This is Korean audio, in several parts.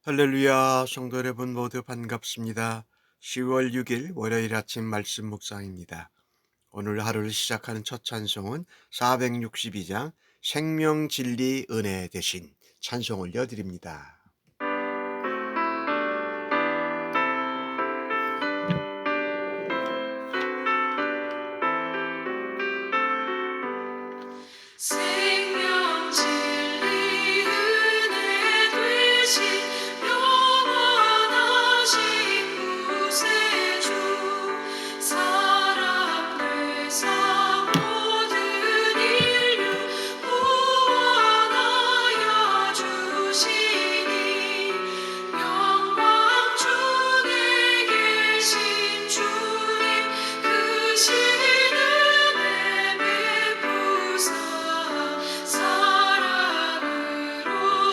할렐루야, 성도 여러분 모두 반갑습니다. 10월 6일 월요일 아침 말씀 묵상입니다. 오늘 하루를 시작하는 첫 찬송은 462장 생명 진리 은혜 대신 찬송 올려드립니다. 생명 진리 은혜 되신 영원하신 구세주 사랑 되사 모든 인류 구원하여 주시니 영광 중에 계신 주님 그 신은 사랑으로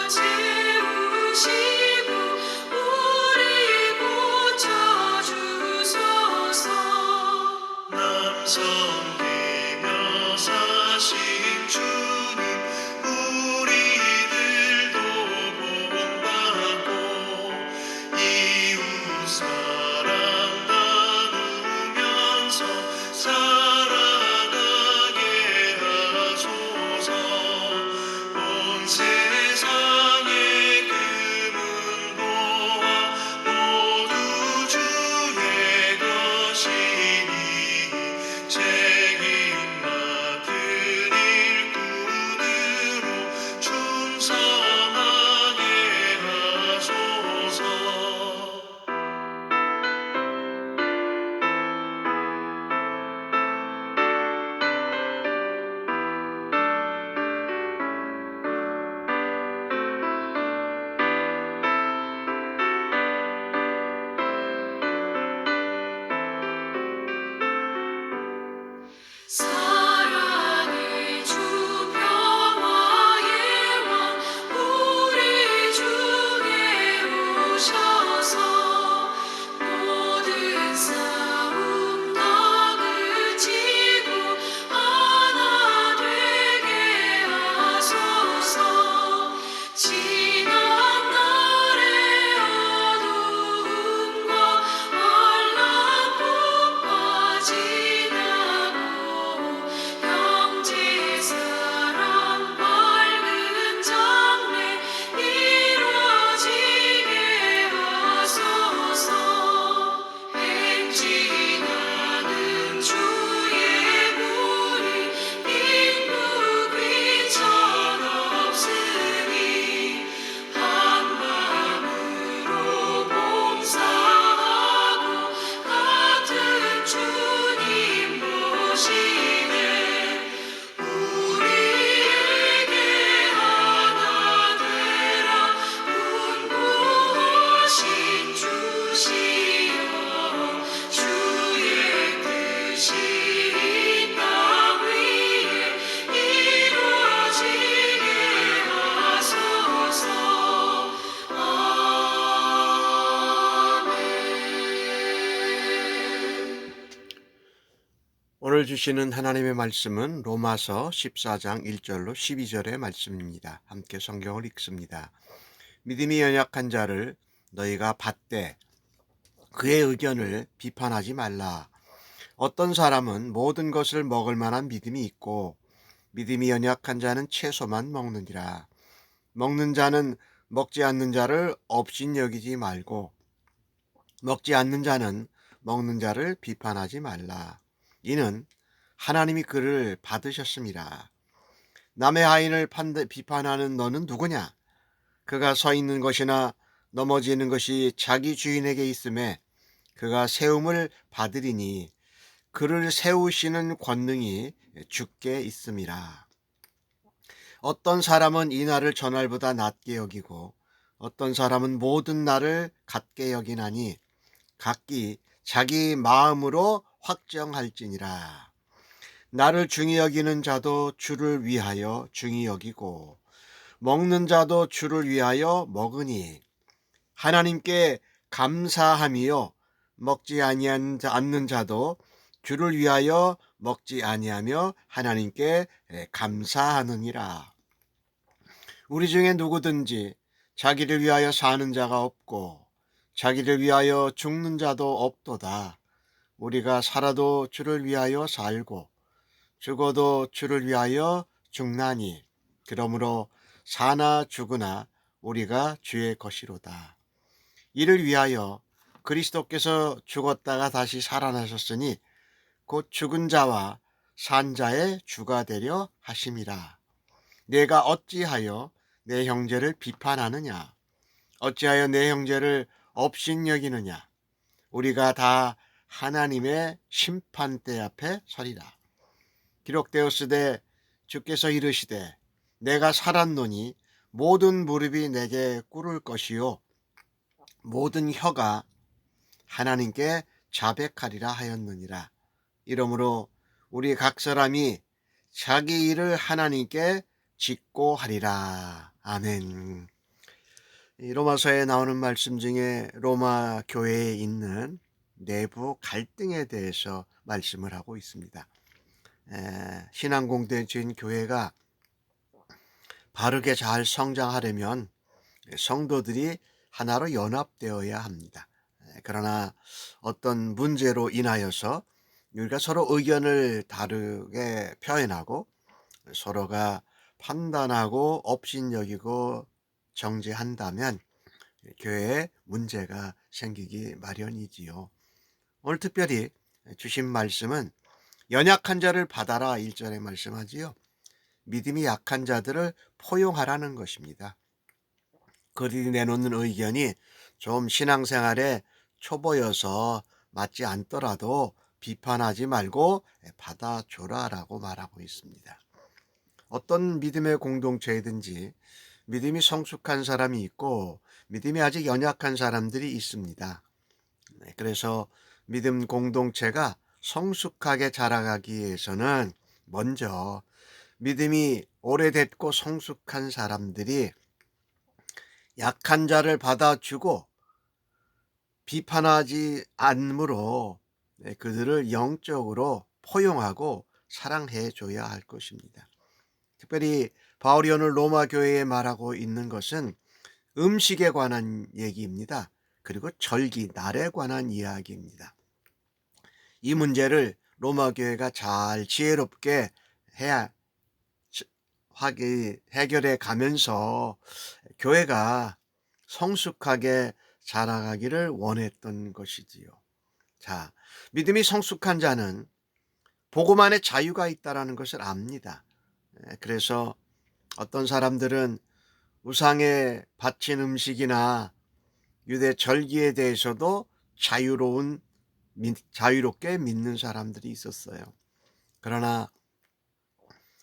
채우시고 우리 고쳐주소서. 남성되며 사신 주님 우리들도 본받고 이웃 사랑 나누면서 살아가게 하소서. 온 세상의 금은 보화 모두 주의 것이니 책임 맡은 일꾼으로 충성하게 하소서. 사랑의 주 평화의 왕 우리 중에 오셔서 모든 싸움 다 그치고 하나 되게 하소서. 지난 날의 어두움과 환란뿐 지나고 형제 사랑 밝은 장래 이루어지게 하소서. 행진하는 주의 무리 빈부 귀천 없으니 한 마음으로 봉사하고 같은 주님 보시네 우리에게 하나 되라. 분부하신 주시여 주의 뜻이 이 땅 위에 이루어지게 하소서. 아멘. 오늘 주시는 하나님의 말씀은 로마서 14장 1절로 12절의 말씀입니다. 함께 성경을 읽습니다. 믿음이 연약한 자를 너희가 받되 그의 의견을 비판하지 말라. 어떤 사람은 모든 것을 먹을 만한 믿음이 있고 믿음이 연약한 자는 채소만 먹느니라. 먹는 자는 먹지 않는 자를 업신 여기지 말고 먹지 않는 자는 먹는 자를 비판하지 말라. 이는 하나님이 그를 받으셨습니다. 남의 하인을 비판하는 너는 누구냐? 그가 서 있는 것이나 넘어지는 것이 자기 주인에게 있음에 그가 세움을 받으리니 그를 세우시는 권능이 주께 있음이라. 어떤 사람은 이 날을 전날보다 낮게 여기고 어떤 사람은 모든 날을 같게 여기나니 각기 자기 마음으로 확정할지니라. 나를 중히 여기는 자도 주를 위하여 중히 여기고 먹는 자도 주를 위하여 먹으니 하나님께 감사함이요 먹지 않는 자도 주를 위하여 먹지 아니하며 하나님께 감사하느니라. 우리 중에 누구든지 자기를 위하여 사는 자가 없고 자기를 위하여 죽는 자도 없도다. 우리가 살아도 주를 위하여 살고 죽어도 주를 위하여 죽나니 그러므로 사나 죽으나 우리가 주의 것이로다. 이를 위하여 그리스도께서 죽었다가 다시 살아나셨으니 곧 죽은 자와 산 자의 주가 되려 하심이라. 내가 어찌하여 내 형제를 비판하느냐? 어찌하여 내 형제를 업신여기느냐? 우리가 다 하나님의 심판대 앞에 서리라. 기록되었으되 주께서 이르시되 내가 살았노니 모든 무릎이 내게 꿇을 것이요 모든 혀가 하나님께 자백하리라 하였느니라. 이러므로 우리 각 사람이 자기 일을 하나님께 짓고 하리라. 아멘. 이 로마서에 나오는 말씀 중에 로마 교회에 있는 내부 갈등에 대해서 말씀을 하고 있습니다. 신앙 공동체인 교회가 바르게 잘 성장하려면 성도들이 하나로 연합되어야 합니다. 그러나 어떤 문제로 인하여서 우리가 서로 의견을 다르게 표현하고 서로가 판단하고 업신여기고 정죄한다면 교회에 문제가 생기기 마련이지요. 오늘 특별히 주신 말씀은 연약한 자를 받아라 1절에 말씀하지요. 믿음이 약한 자들을 포용하라는 것입니다. 그들이 내놓는 의견이 좀 신앙생활에 초보여서 맞지 않더라도 비판하지 말고 받아줘라라고 말하고 있습니다. 어떤 믿음의 공동체이든지 믿음이 성숙한 사람이 있고 믿음이 아직 연약한 사람들이 있습니다. 그래서 믿음 공동체가 성숙하게 자라가기 위해서는 먼저 믿음이 오래됐고 성숙한 사람들이 약한 자를 받아주고 비판하지 않으므로 그들을 영적으로 포용하고 사랑해 줘야 할 것입니다. 특별히 바울이 오늘 로마 교회에 말하고 있는 것은 음식에 관한 얘기입니다. 그리고 절기, 날에 관한 이야기입니다. 이 문제를 로마 교회가 잘 지혜롭게 해결해 가면서 교회가 성숙하게 자라가기를 원했던 것이지요. 자, 믿음이 성숙한 자는 복음 안에 자유가 있다는 것을 압니다. 그래서 어떤 사람들은 우상에 바친 음식이나 유대 절기에 대해서도 자유롭게 믿는 사람들이 있었어요. 그러나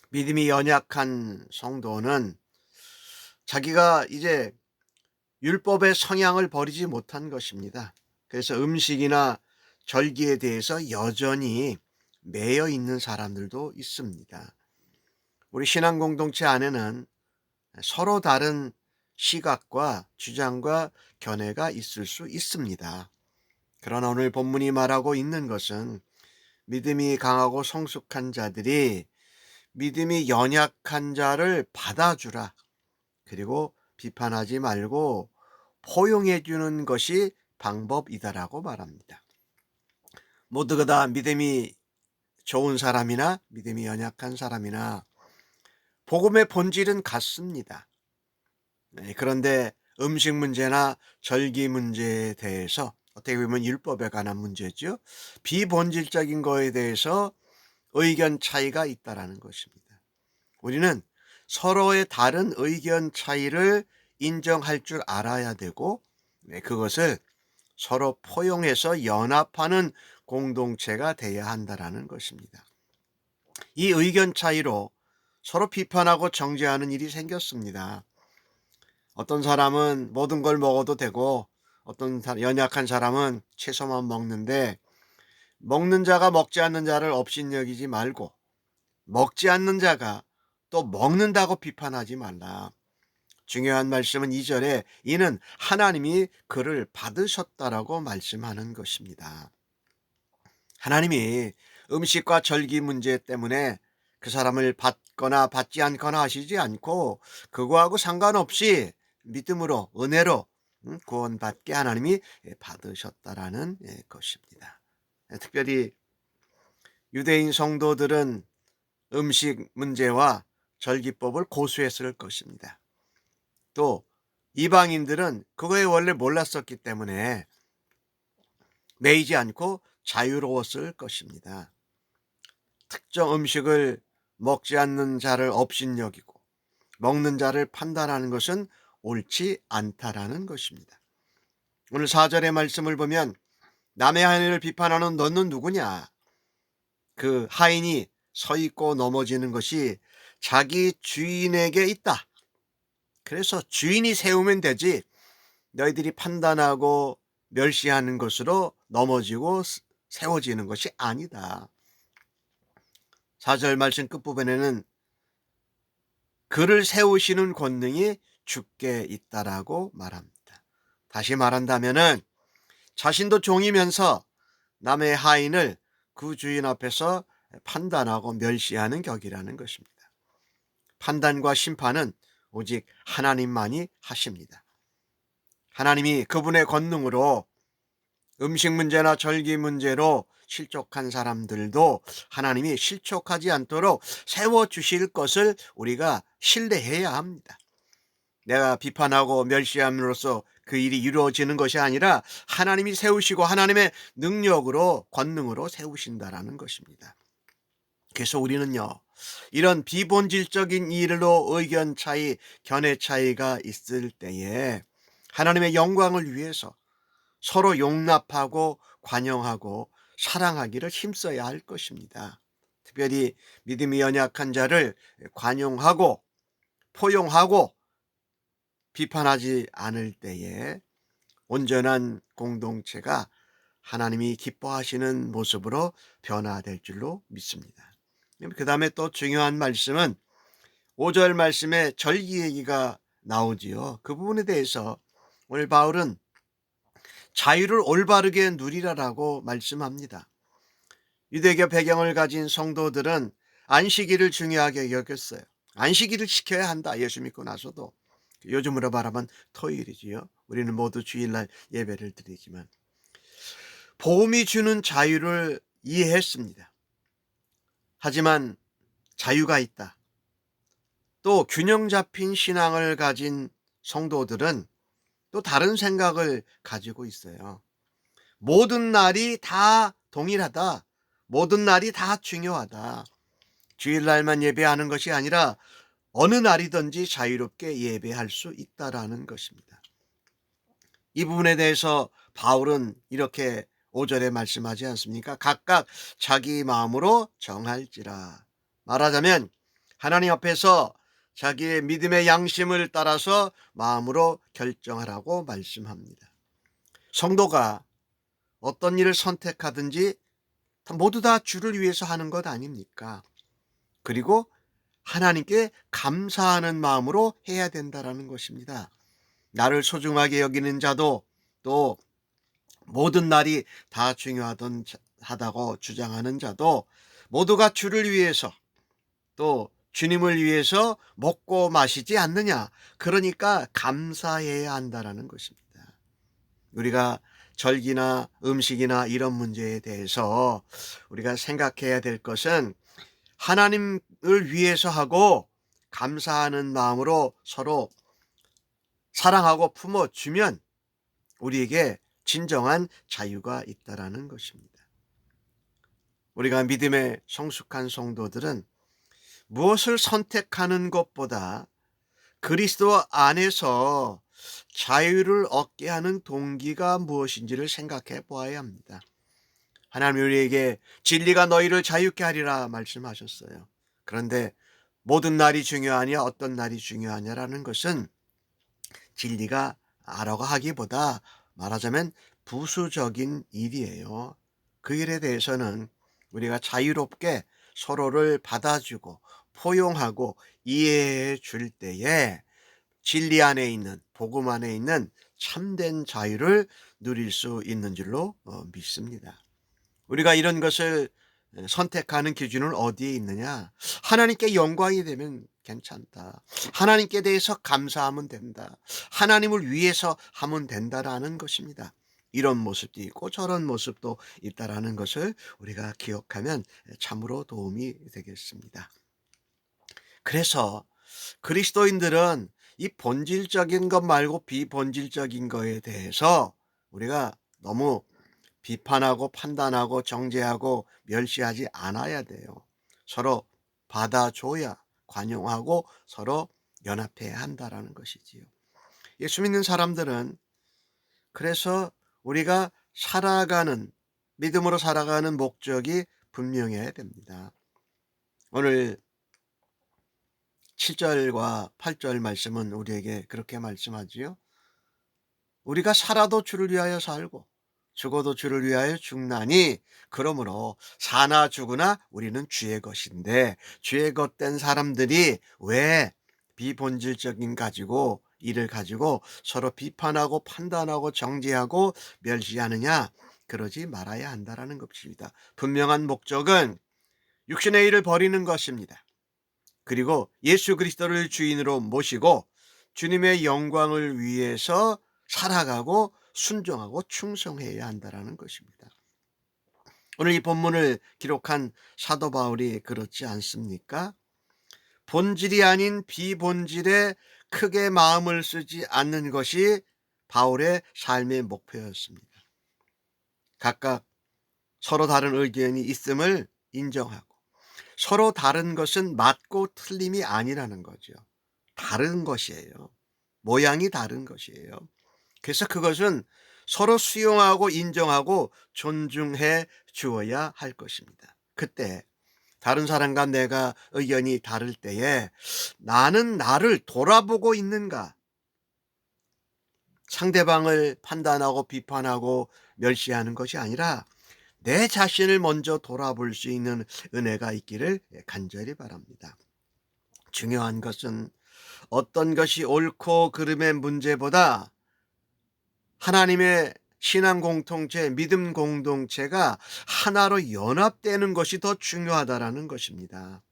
믿음이 연약한 성도는 자기가 이제 율법의 성향을 버리지 못한 것입니다. 그래서 음식이나 절기에 대해서 여전히 매여 있는 사람들도 있습니다. 우리 신앙 공동체 안에는 서로 다른 시각과 주장과 견해가 있을 수 있습니다. 그러나 오늘 본문이 말하고 있는 것은 믿음이 강하고 성숙한 자들이 믿음이 연약한 자를 받아주라. 그리고 비판하지 말고 포용해 주는 것이 방법이다라고 말합니다. 모두가 다 믿음이 좋은 사람이나 믿음이 연약한 사람이나 복음의 본질은 같습니다. 그런데 음식 문제나 절기 문제에 대해서 어떻게 보면 율법에 관한 문제죠. 비본질적인 거에 대해서 의견 차이가 있다라는 것입니다. 우리는 서로의 다른 의견 차이를 인정할 줄 알아야 되고 그것을 서로 포용해서 연합하는 공동체가 되어야 한다는 것입니다. 이 의견 차이로 서로 비판하고 정죄하는 일이 생겼습니다. 어떤 사람은 모든 걸 먹어도 되고 어떤 연약한 사람은 채소만 먹는데 먹는 자가 먹지 않는 자를 업신여기지 말고 먹지 않는 자가 또 먹는다고 비판하지 말라. 중요한 말씀은 2절에 이는 하나님이 그를 받으셨다라고 말씀하는 것입니다. 하나님이 음식과 절기 문제 때문에 그 사람을 받거나 받지 않거나 하시지 않고 그거하고 상관없이 믿음으로 은혜로 구원받게 하나님이 받으셨다라는 것입니다. 특별히 유대인 성도들은 음식 문제와 절기법을 고수했을 것입니다. 또 이방인들은 그거에 원래 몰랐었기 때문에 매이지 않고 자유로웠을 것입니다. 특정 음식을 먹지 않는 자를 업신여기고 먹는 자를 판단하는 것은 옳지 않다라는 것입니다. 오늘 4절의 말씀을 보면 남의 하인을 비판하는 너는 누구냐? 그 하인이 서 있고 넘어지는 것이 자기 주인에게 있다. 그래서 주인이 세우면 되지 너희들이 판단하고 멸시하는 것으로 넘어지고 세워지는 것이 아니다. 4절 말씀 끝부분에는 그를 세우시는 권능이 주께 있다라고 말합니다. 다시 말한다면은 자신도 종이면서 남의 하인을 그 주인 앞에서 판단하고 멸시하는 격이라는 것입니다. 판단과 심판은 오직 하나님만이 하십니다. 하나님이 그분의 권능으로 음식 문제나 절기 문제로 실족한 사람들도 하나님이 실족하지 않도록 세워주실 것을 우리가 신뢰해야 합니다. 내가 비판하고 멸시함으로써 그 일이 이루어지는 것이 아니라 하나님이 세우시고 하나님의 능력으로 권능으로 세우신다라는 것입니다. 그래서 우리는요, 이런 비본질적인 일로 의견 차이, 견해 차이가 있을 때에 하나님의 영광을 위해서 서로 용납하고 관용하고 사랑하기를 힘써야 할 것입니다. 특별히 믿음이 연약한 자를 관용하고 포용하고 비판하지 않을 때에 온전한 공동체가 하나님이 기뻐하시는 모습으로 변화될 줄로 믿습니다. 그 다음에 또 중요한 말씀은 5절 말씀에 절기 얘기가 나오지요. 그 부분에 대해서 오늘 바울은 자유를 올바르게 누리라라고 말씀합니다. 유대교 배경을 가진 성도들은 안식일을 중요하게 여겼어요. 안식일을 지켜야 한다. 예수 믿고 나서도. 요즘으로 말하면 토요일이지요. 우리는 모두 주일날 예배를 드리지만 복음이 주는 자유를 이해했습니다. 하지만 자유가 있다. 또 균형 잡힌 신앙을 가진 성도들은 또 다른 생각을 가지고 있어요. 모든 날이 다 동일하다. 모든 날이 다 중요하다. 주일날만 예배하는 것이 아니라 어느 날이든지 자유롭게 예배할 수 있다라는 것입니다. 이 부분에 대해서 바울은 이렇게 5절에 말씀하지 않습니까? 각각 자기 마음으로 정할지라. 말하자면 하나님 앞에서 자기의 믿음의 양심을 따라서 마음으로 결정하라고 말씀합니다. 성도가 어떤 일을 선택하든지 모두 다 주를 위해서 하는 것 아닙니까? 그리고 하나님께 감사하는 마음으로 해야 된다라는 것입니다. 나를 소중하게 여기는 자도 또 모든 날이 다 중요하다고 주장하는 자도 모두가 주를 위해서 또 주님을 위해서 먹고 마시지 않느냐. 그러니까 감사해야 한다라는 것입니다. 우리가 절기나 음식이나 이런 문제에 대해서 우리가 생각해야 될 것은 하나님을 위해서 하고 감사하는 마음으로 서로 사랑하고 품어주면 우리에게 진정한 자유가 있다라는 것입니다. 우리가 믿음의 성숙한 성도들은 무엇을 선택하는 것보다 그리스도 안에서 자유를 얻게 하는 동기가 무엇인지를 생각해 보아야 합니다. 하나님 우리에게 진리가 너희를 자유케 하리라 말씀하셨어요. 그런데 모든 날이 중요하냐 어떤 날이 중요하냐라는 것은 진리가 알아가 하기보다 말하자면 부수적인 일이에요. 그 일에 대해서는 우리가 자유롭게 서로를 받아주고 포용하고 이해해 줄 때에 진리 안에 있는 복음 안에 있는 참된 자유를 누릴 수 있는 줄로 믿습니다. 우리가 이런 것을 선택하는 기준은 어디에 있느냐? 하나님께 영광이 되면 괜찮다. 하나님께 대해서 감사하면 된다. 하나님을 위해서 하면 된다라는 것입니다. 이런 모습도 있고 저런 모습도 있다라는 것을 우리가 기억하면 참으로 도움이 되겠습니다. 그래서 그리스도인들은 이 본질적인 것 말고 비본질적인 거에 대해서 우리가 너무 비판하고 판단하고 정죄하고 멸시하지 않아야 돼요. 서로 받아줘야 관용하고 서로 연합해야 한다라는 것이지요. 예수 믿는 사람들은 그래서 우리가 살아가는 믿음으로 살아가는 목적이 분명해야 됩니다. 오늘 7절과 8절 말씀은 우리에게 그렇게 말씀하지요. 우리가 살아도 주를 위하여 살고 죽어도 주를 위하여 죽나니 그러므로 사나 죽으나 우리는 주의 것인데 주의 것된 사람들이 왜 비본질적인 가지고 일을 가지고 서로 비판하고 판단하고 정죄하고 멸시하느냐? 그러지 말아야 한다라는 것입니다. 분명한 목적은 육신의 일을 버리는 것입니다. 그리고 예수 그리스도를 주인으로 모시고 주님의 영광을 위해서 살아가고 순종하고 충성해야 한다는 것입니다. 오늘 이 본문을 기록한 사도 바울이 그렇지 않습니까? 본질이 아닌 비본질에 크게 마음을 쓰지 않는 것이 바울의 삶의 목표였습니다. 각각 서로 다른 의견이 있음을 인정하고 서로 다른 것은 맞고 틀림이 아니라는 거죠. 다른 것이에요. 모양이 다른 것이에요. 그래서 그것은 서로 수용하고 인정하고 존중해 주어야 할 것입니다. 그때 다른 사람과 내가 의견이 다를 때에 나는 나를 돌아보고 있는가? 상대방을 판단하고 비판하고 멸시하는 것이 아니라 내 자신을 먼저 돌아볼 수 있는 은혜가 있기를 간절히 바랍니다. 중요한 것은 어떤 것이 옳고 그름의 문제보다 하나님의 신앙 공동체, 믿음 공동체가 하나로 연합되는 것이 더 중요하다라는 것입니다.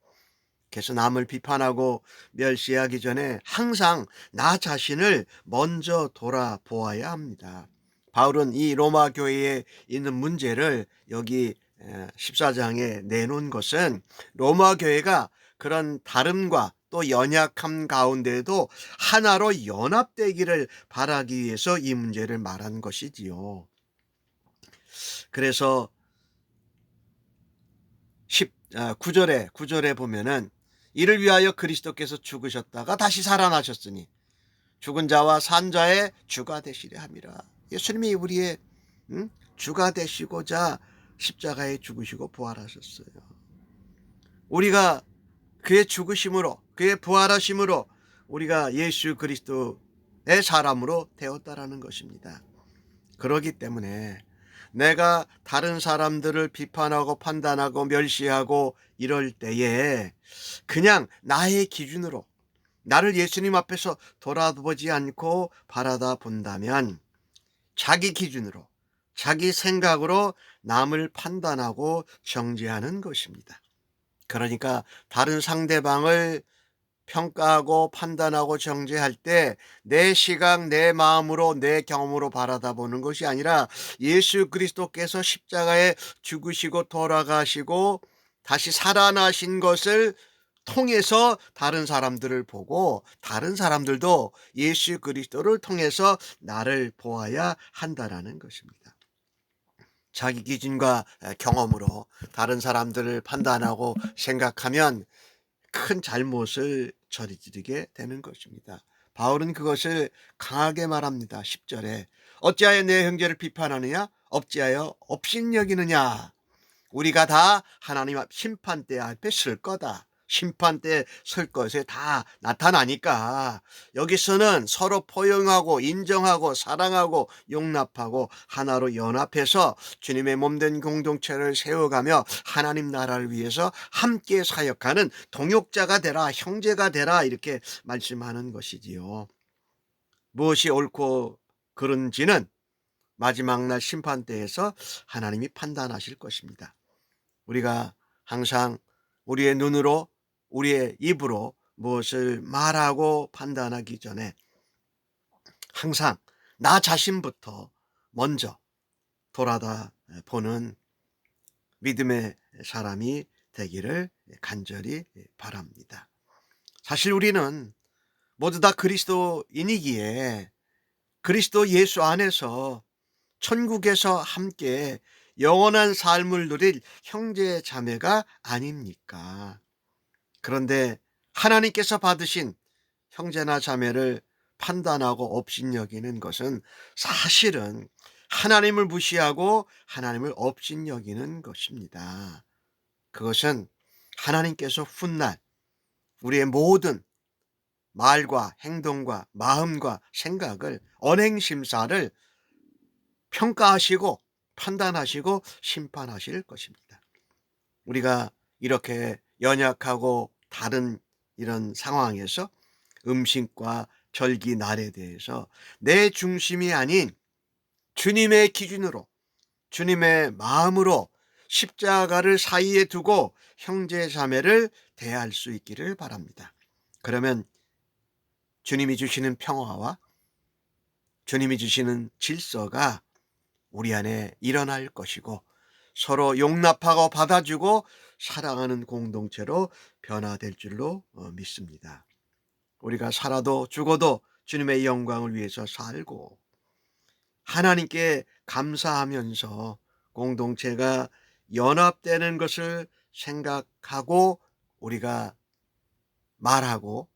그래서 남을 비판하고 멸시하기 전에 항상 나 자신을 먼저 돌아보아야 합니다. 바울은 이 로마 교회에 있는 문제를 여기 14장에 내놓은 것은 로마 교회가 그런 다름과 또 연약함 가운데도 하나로 연합되기를 바라기 위해서 이 문제를 말한 것이지요. 그래서 9절에 보면은 이를 위하여 그리스도께서 죽으셨다가 다시 살아나셨으니 죽은 자와 산 자의 주가 되시려 함이라. 예수님이 우리의 주가 되시고자 십자가에 죽으시고 부활하셨어요. 우리가 그의 죽으심으로 그의 부활하심으로 우리가 예수 그리스도의 사람으로 되었다라는 것입니다. 그렇기 때문에 내가 다른 사람들을 비판하고 판단하고 멸시하고 이럴 때에 그냥 나의 기준으로 나를 예수님 앞에서 돌아보지 않고 바라다 본다면 자기 기준으로 자기 생각으로 남을 판단하고 정죄하는 것입니다. 그러니까 다른 상대방을 평가하고 판단하고 정죄할 때 내 시각, 내 마음으로, 내 경험으로 바라다 보는 것이 아니라 예수 그리스도께서 십자가에 죽으시고 돌아가시고 다시 살아나신 것을 통해서 다른 사람들을 보고 다른 사람들도 예수 그리스도를 통해서 나를 보아야 한다라는 것입니다. 자기 기준과 경험으로 다른 사람들을 판단하고 생각하면 큰 잘못을 저지르게 되는 것입니다. 바울은 그것을 강하게 말합니다. 10절에 어찌하여 내 형제를 비판하느냐? 어찌하여 업신여기느냐? 우리가 다 하나님 앞 심판대 앞에 설 거다. 심판대 설 것에 다 나타나니까 여기서는 서로 포용하고 인정하고 사랑하고 용납하고 하나로 연합해서 주님의 몸된 공동체를 세워가며 하나님 나라를 위해서 함께 사역하는 동역자가 되라, 형제가 되라 이렇게 말씀하는 것이지요. 무엇이 옳고 그른지는 마지막 날 심판대에서 하나님이 판단하실 것입니다. 우리가 항상 우리의 눈으로 우리의 입으로 무엇을 말하고 판단하기 전에 항상 나 자신부터 먼저 돌아다 보는 믿음의 사람이 되기를 간절히 바랍니다. 사실 우리는 모두 다 그리스도인이기에 그리스도 예수 안에서 천국에서 함께 영원한 삶을 누릴 형제 자매가 아닙니까? 그런데 하나님께서 받으신 형제나 자매를 판단하고 업신여기는 것은 사실은 하나님을 무시하고 하나님을 업신여기는 것입니다. 그것은 하나님께서 훗날 우리의 모든 말과 행동과 마음과 생각을 언행심사를 평가하시고 판단하시고 심판하실 것입니다. 우리가 이렇게 연약하고 다른 이런 상황에서 음식과 절기 날에 대해서 내 중심이 아닌 주님의 기준으로 주님의 마음으로 십자가를 사이에 두고 형제 자매를 대할 수 있기를 바랍니다. 그러면 주님이 주시는 평화와 주님이 주시는 질서가 우리 안에 일어날 것이고 서로 용납하고 받아주고 사랑하는 공동체로 변화될 줄로 믿습니다. 우리가 살아도 죽어도 주님의 영광을 위해서 살고 하나님께 감사하면서 공동체가 연합되는 것을 생각하고 우리가 말하고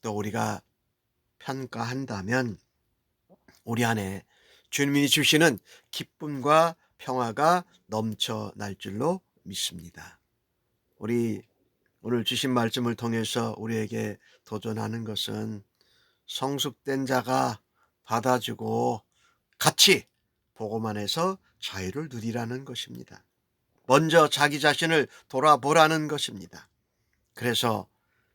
또 우리가 평가한다면 우리 안에 주님이 주시는 기쁨과 평화가 넘쳐날 줄로 믿습니다. 우리 오늘 주신 말씀을 통해서 우리에게 도전하는 것은 성숙된 자가 받아주고 같이 보고만 해서 자유를 누리라는 것입니다. 먼저 자기 자신을 돌아보라는 것입니다. 그래서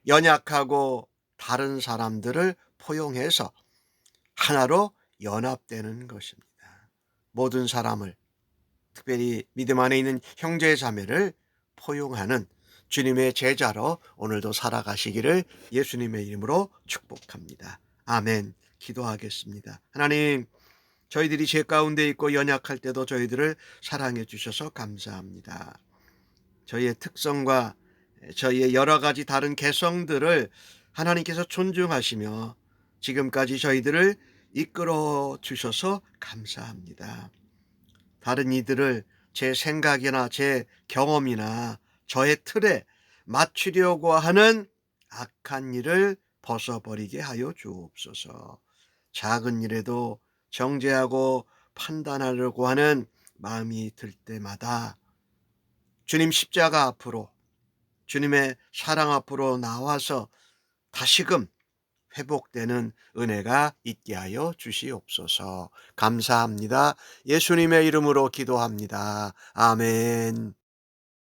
연약하고 다른 사람들을 포용해서 하나로 연합되는 것입니다. 모든 사람을 특별히 믿음 안에 있는 형제 자매를 포용하는 주님의 제자로 오늘도 살아가시기를 예수님의 이름으로 축복합니다. 아멘. 기도하겠습니다. 하나님, 저희들이 죄 가운데 있고 연약할 때도 저희들을 사랑해 주셔서 감사합니다. 저희의 특성과 저희의 여러 가지 다른 개성들을 하나님께서 존중하시며 지금까지 저희들을 이끌어 주셔서 감사합니다. 다른 이들을 제 생각이나 제 경험이나 저의 틀에 맞추려고 하는 악한 일을 벗어버리게 하여 주옵소서. 작은 일에도 정죄하고 판단하려고 하는 마음이 들 때마다 주님 십자가 앞으로 주님의 사랑 앞으로 나와서 다시금 회복되는 은혜가 있게 하여 주시옵소서. 감사합니다. 예수님의 이름으로 기도합니다. 아멘.